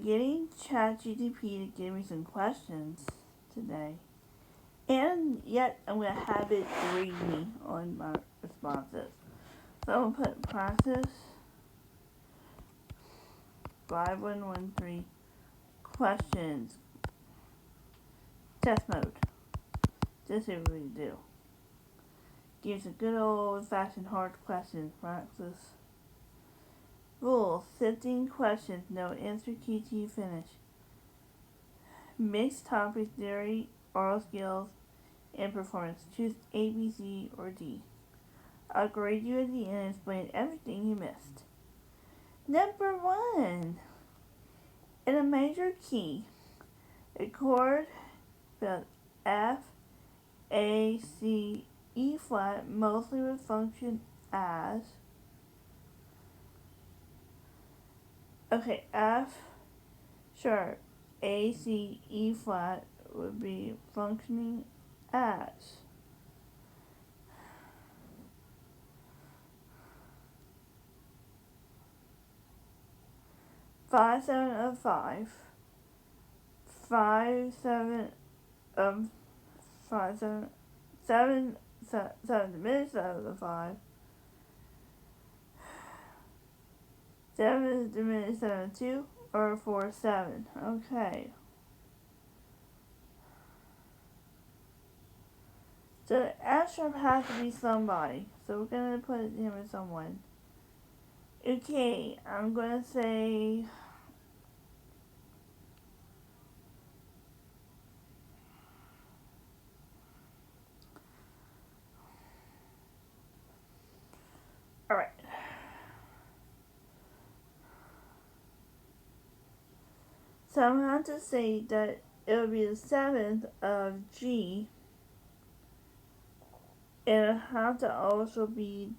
Getting ChatGPT to give me some questions today. And yet I'm going to have it grade me on my responses. So I'm going to put process 5113 questions. Test mode. Just see what we do. Gives a good old fashioned hard questions. Practice. Rules. 15 questions. No answer key till you finish. Mixed topics, theory, oral skills, and performance. Choose A, B, C, or D. I'll grade you at the end and explain everything you missed. Number 1. In a major key, a chord spelled F, A, C, E flat mostly would function as F sharp, A, C, E flat would be functioning as 5 7 of 5, 5 7 of 5 7 7 7 diminished of the 5, 7 diminished of 2, or 4 7. Okay. So the F sharp has to be somebody. So we're going to put him as someone. Okay, I'm going to say alright. So I'm going to say that it would be the 7th of G. It'll have to also be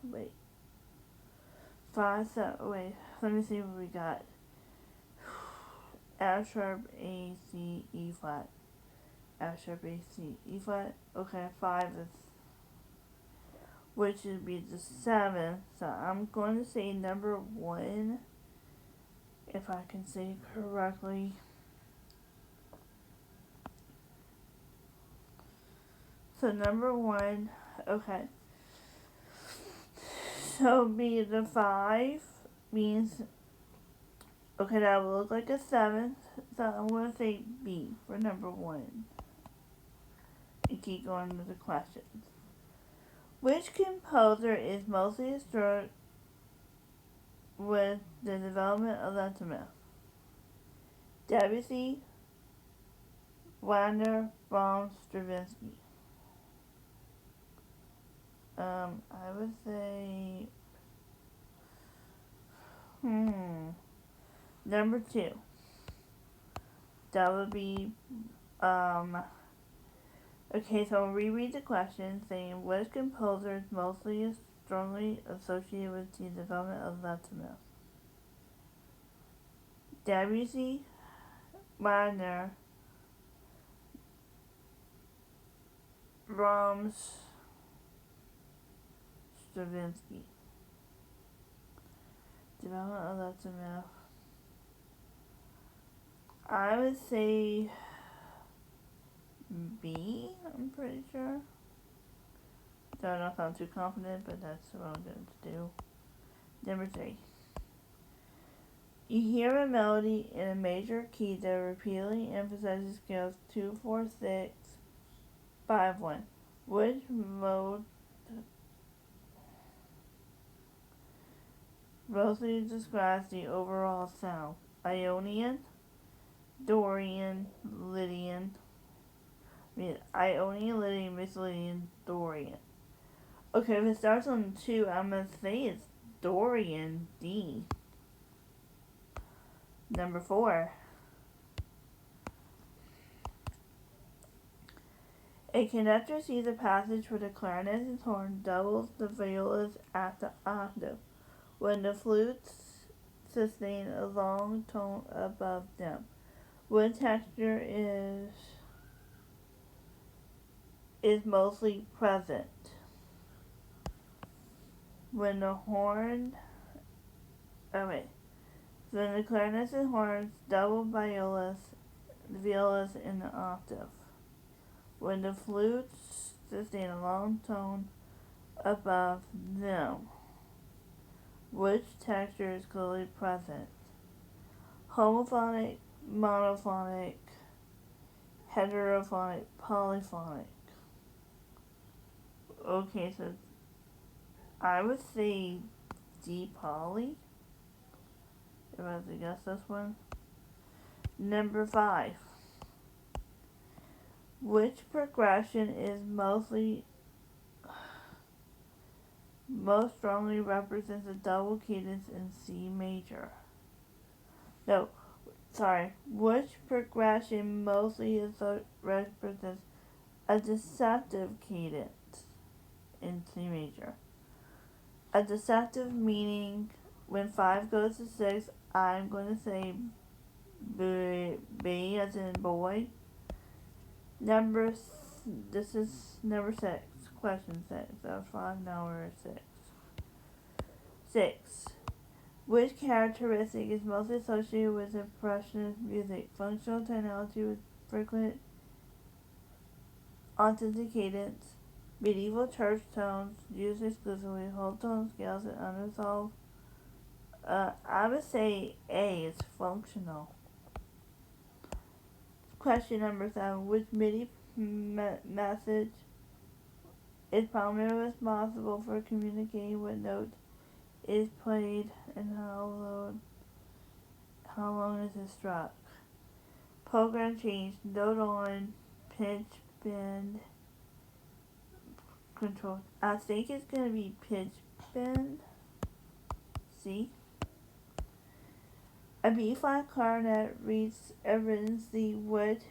wait. 5 7 wait, let me see what we got. F sharp A C E flat. F sharp A C E flat. Okay, 5 is which would be the 7th. So I'm going to say number 1 if I can say it correctly. So number 1, okay. So be the 5 means, okay, that will look like a 7th. So I'm going to say B for number 1. And keep going with the questions. Which composer is mostly associated with the development of Lentomith? Debussy, Wagner, Brahms, Stravinsky. I would say, number 2. That would be, okay, so I'll reread the question saying, which composer is mostly strongly associated with the development of Lentomith? Debussy, Wagner, Brahms, Stravinsky. Development of Lentomith. I would say B, I'm pretty sure. So I don't sound too confident, but that's what I'm going to do. Number 3. You hear a melody in a major key that repeatedly emphasizes scales 2, 4, 6, 5, 1. Which mode mostly describes the overall sound? Ionian, Dorian, Lydian. Ionian, Lydian, Mixolydian, Dorian. Okay, if it starts on 2, I'm going to say it's Dorian, D. Number 4. A conductor sees a passage where the clarinet's horn doubles the violas at the octave, when the flutes sustain a long tone above them. What texture is mostly present? When the horn Alright. Then the clarinets and horns, double violas, the violas in the octave. When the flutes sustain a long tone above them, which texture is clearly present? Homophonic, monophonic, heterophonic, polyphonic. Okay, so I would say D poly, if I had to guess this one. Number 5. Which progression is most strongly represents a double cadence in C major? No, sorry. Which progression mostly represents a deceptive cadence in C major? A deceptive meaning when 5 goes to 6, I'm going to say B as in boy. This is number 6. Question 6. That was 5, now we're at 6. 6. Which characteristic is mostly associated with impressionist music? Functional tonality with frequent authentic cadence, medieval church tones used exclusively, whole tone scales, and unresolved. I would say A is functional. Question number 7. Which MIDI message is primarily responsible for communicating what note is played and how long is it struck? Program change, note on, pitch, bend, control. I think it's going to be pitch, bend. C. A B-flat clarinet reads a written C would.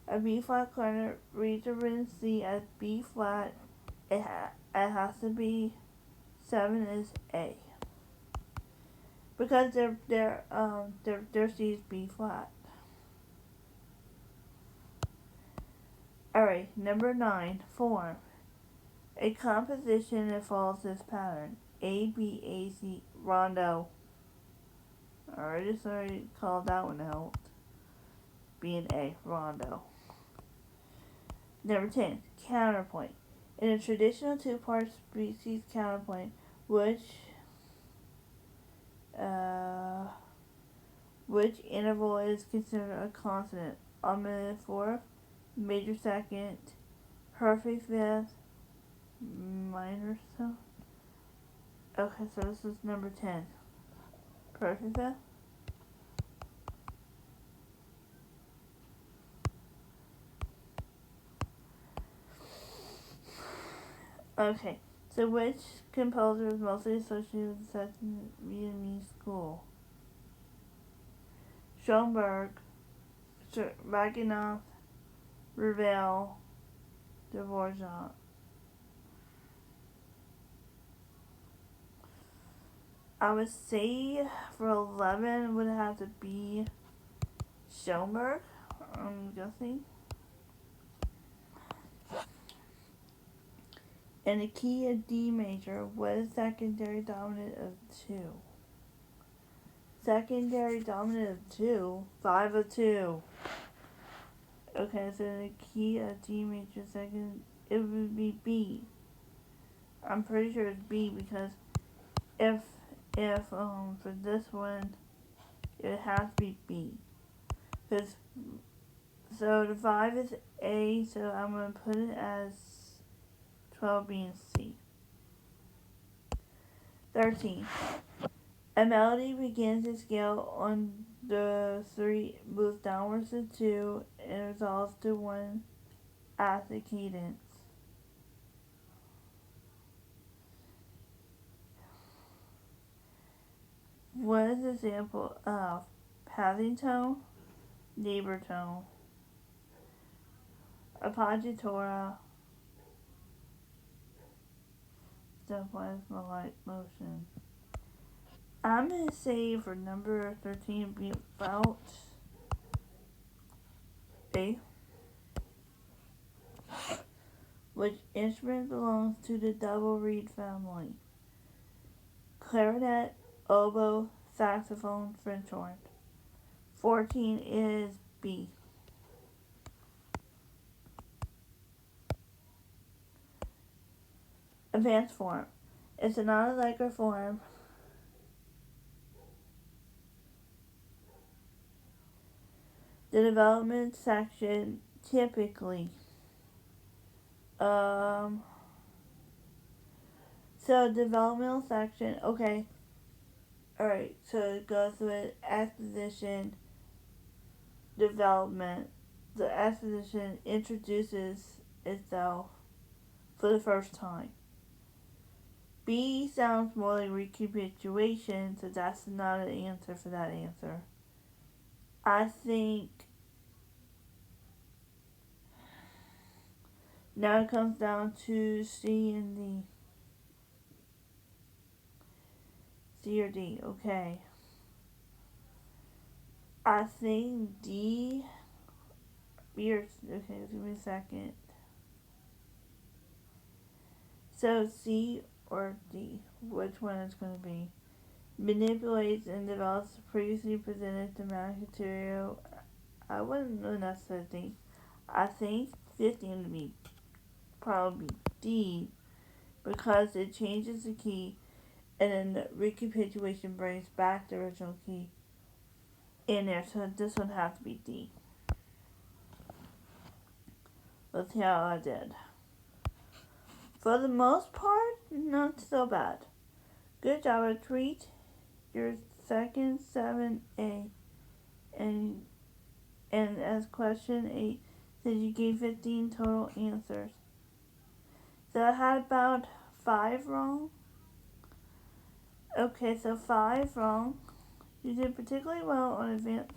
A B-flat clarinet reads a written C as B-flat. It has to be 7 is A. Because their C is B-flat. Alright, number 9, form. A composition that follows this pattern. A, B, A, C, rondo. I already called that one out. B and A, rondo. Number 10, counterpoint. In a traditional two-part species counterpoint, which interval is considered a consonant? Augmented fourth, major second, perfect fifth, minor so. Okay, so this is number 10. Perfect fifth. Okay, so which composer is mostly associated with the Second Viennese School? Schoenberg, Rachmaninoff, Ravel, Dvorak. I would say for 11 would have to be Schoenberg, I'm guessing. In the key of D major, what is secondary dominant of 2? Secondary dominant of 2? 5 of 2. Okay, so in the key of D major second, it would be B. I'm pretty sure it's B because if for this one, it has to be B. Because, so the 5 is A, so I'm going to put it as 12 being C. 13. A melody begins to scale on the 3, moves downwards to 2, and resolves to 1 at the cadence. What is an example of passing tone, neighbor tone, appoggiatura, stepwise melodic motion? I'm going to say for number 13 be about A. Which instrument belongs to the double reed family? Clarinet, oboe, saxophone, French horn. 14 is B. Advanced form. It's a non-allegro form. The development section typically. So developmental section, okay. Alright, so it goes with exposition, development. The exposition introduces itself for the first time. B sounds more like recapitulation, so that's not an answer for that answer. I think now it comes down to C and D. C or D, okay. I think D. Okay, give me a second. So C or D, which one is going to be? Manipulates and develops previously presented thematic material. I wouldn't necessarily think. I think 15 would be probably D because it changes the key and then the recapitulation brings back the original key in there. So this would have to be D. Let's see how I did. For the most part, not so bad. Good job. I treat your second 7A. And as question 8 says you gave 15 total answers. So I had about 5 wrong. Okay, so 5 wrong. You did particularly well on advanced.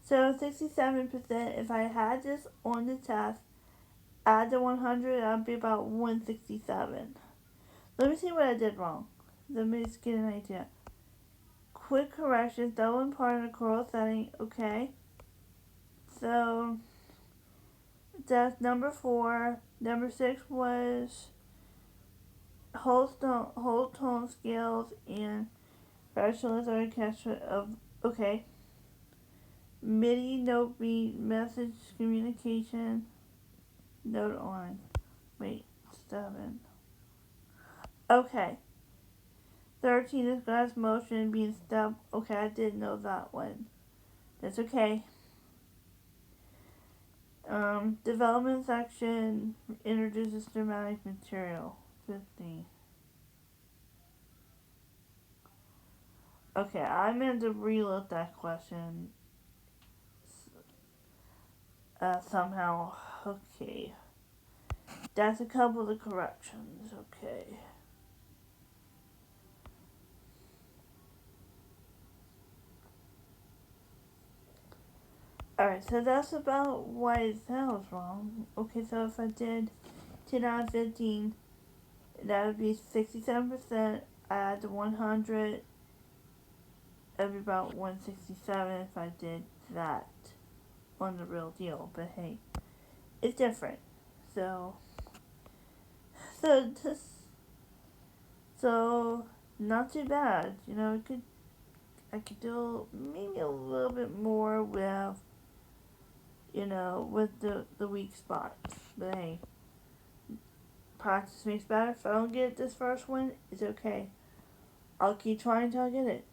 So 67%. If I had this on the test, add the 100, I'd be about 167. Let me see what I did wrong. Let me just get an idea. Quick corrections, double and part in a choral setting. Okay. So that's number 4. Number 6 was whole tone scales and rationalist orchestra of okay. MIDI note beat message communication note on. Wait, 7. Okay. 13 is glass motion being step. Okay, I didn't know that one. That's okay. Development section introduces dramatic material. 15. Okay, I meant to reload that question somehow. Okay. That's a couple of the corrections. Okay. Alright, so that's about why that was wrong. Okay, so if I did 10 out of 15, that would be 67%. I add the 100, that would be about 167 if I did that on the real deal. But hey, it's different. So not too bad. You know, I could do maybe a little bit more with, with the weak spots. But hey, practice makes better. If I don't get this first one, it's okay. I'll keep trying until I get it.